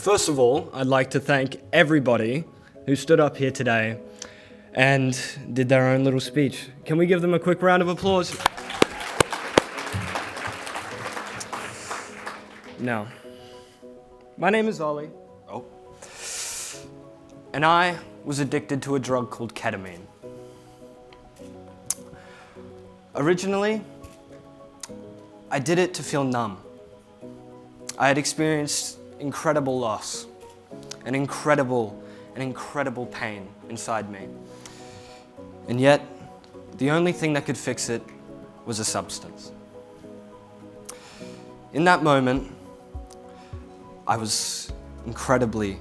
First of all, I'd like to thank everybody who stood up here today and did their own little speech. Can we give them a quick round of applause? Now, my name is Ollie. And I was addicted to a drug called ketamine. Originally, I did it to feel numb. I had experienced incredible loss and incredible pain inside me. And yet, the only thing that could fix it was a substance. In that moment, I was incredibly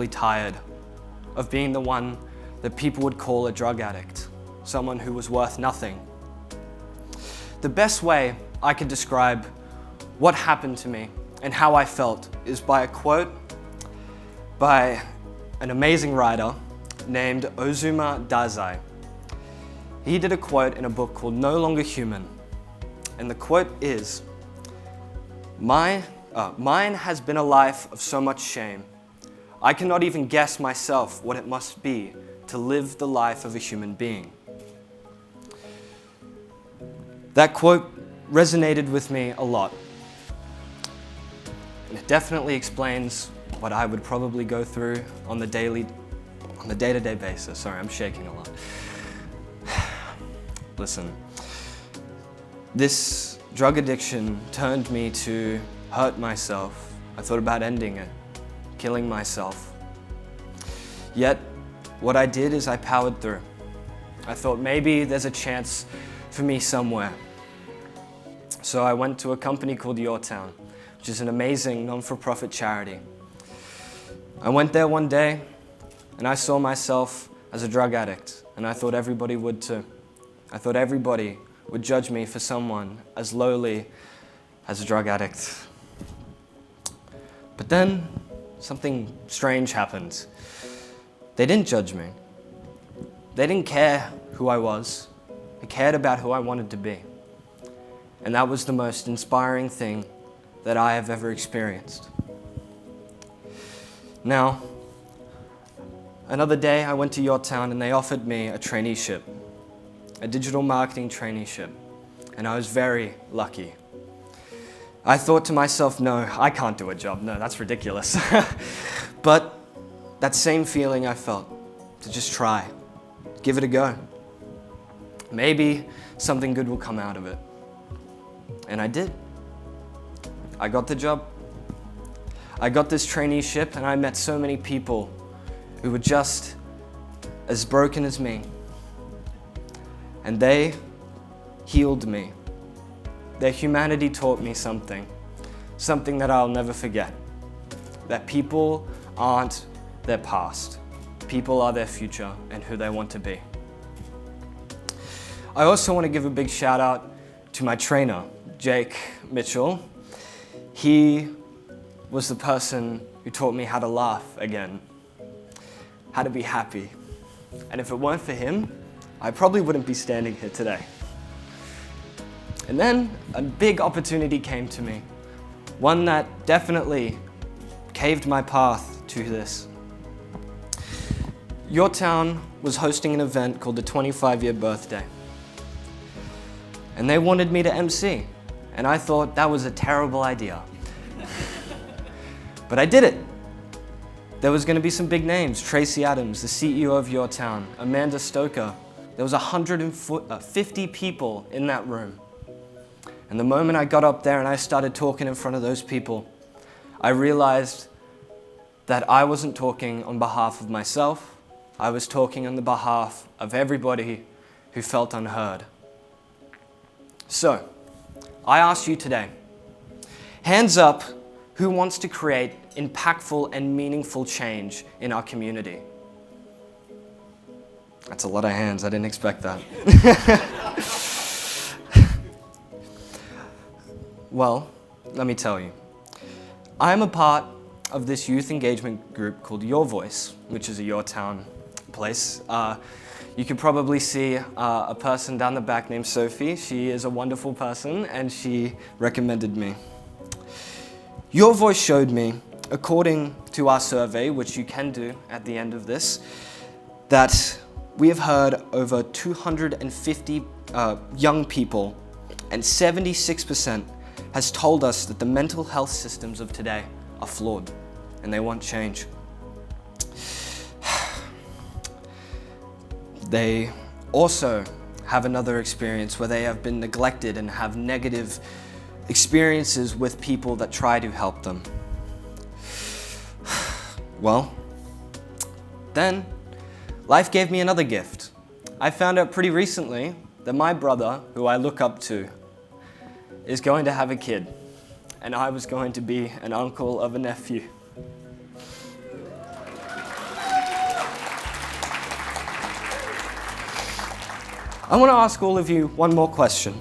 tired of being the one that people would call a drug addict, someone who was worth nothing. The best way I could describe what happened to me and how I felt is by a quote by an amazing writer named Ozuma Dazai. He did a quote in a book called No Longer Human, and the quote is, Mine has been a life of so much shame. I cannot even guess myself what it must be to live the life of a human being. That quote resonated with me a lot. And it definitely explains what I would probably go through on the day-to-day basis. Sorry, I'm shaking a lot. Listen, this drug addiction turned me to hurt myself. I thought about ending it, killing myself. Yet, what I did is I powered through. I thought maybe there's a chance for me somewhere. So I went to a company called Your Town, which is an amazing non-for-profit charity. I went there one day and I saw myself as a drug addict, and I thought everybody would too. I thought everybody would judge me for someone as lowly as a drug addict. But then something strange happened. They didn't judge me. They didn't care who I was. They cared about who I wanted to be. And that was the most inspiring thing that I have ever experienced. Now, another day I went to Your Town and they offered me a traineeship, a digital marketing traineeship, and I was very lucky. I thought to myself, no, I can't do a job. No, that's ridiculous. But that same feeling I felt, to just try, give it a go. Maybe something good will come out of it. And I did. I got the job. I got this traineeship and I met so many people who were just as broken as me. And they healed me. Their humanity taught me something that I'll never forget. That people aren't their past. People are their future and who they want to be. I also want to give a big shout out to my trainer, Jake Mitchell. He was the person who taught me how to laugh again, how to be happy. And if it weren't for him, I probably wouldn't be standing here today. And then a big opportunity came to me, one that definitely paved my path to this. Your Town was hosting an event called the 25-year birthday. And they wanted me to MC, and I thought that was a terrible idea. But I did it. There was going to be some big names, Tracy Adams, the CEO of Your Town, Amanda Stoker. There was 150 people in that room. And the moment I got up there and I started talking in front of those people, I realized that I wasn't talking on behalf of myself. I was talking on the behalf of everybody who felt unheard. So, I ask you today, hands up, who wants to create impactful and meaningful change in our community? That's a lot of hands, I didn't expect that. Well, let me tell you. I'm a part of this youth engagement group called Your Voice, which is a Your Town place. You could probably see a person down the back named Sophie. She is a wonderful person and she recommended me. Your Voice showed me according to our survey, which you can do at the end of this, that we have heard over 250 young people, and 76% has told us that the mental health systems of today are flawed and they want change. They also have another experience where they have been neglected and have negative experiences with people that try to help them. Well, then life gave me another gift. I found out pretty recently that my brother, who I look up to, is going to have a kid, and I was going to be an uncle of a nephew. I want to ask all of you one more question.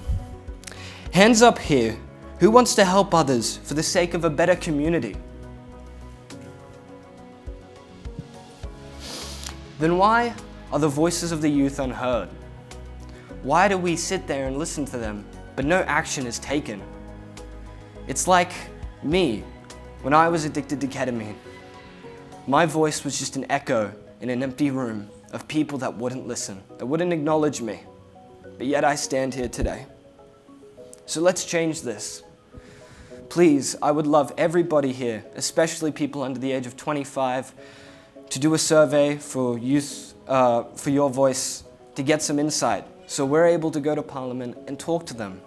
Hands up here, who wants to help others for the sake of a better community? Then why are the voices of the youth unheard? Why do we sit there and listen to them, but no action is taken? It's like me, when I was addicted to ketamine. My voice was just an echo in an empty room of people that wouldn't listen, that wouldn't acknowledge me. But yet I stand here today. So let's change this. Please, I would love everybody here, especially people under the age of 25, to do a survey for youth, for your voice, to get some insight, so we're able to go to Parliament and talk to them,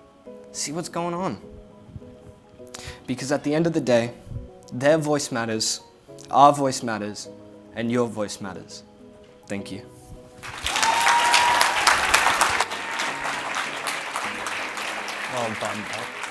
see what's going on. Because at the end of the day, their voice matters, our voice matters, and your voice matters. Thank you. Well done, Bob.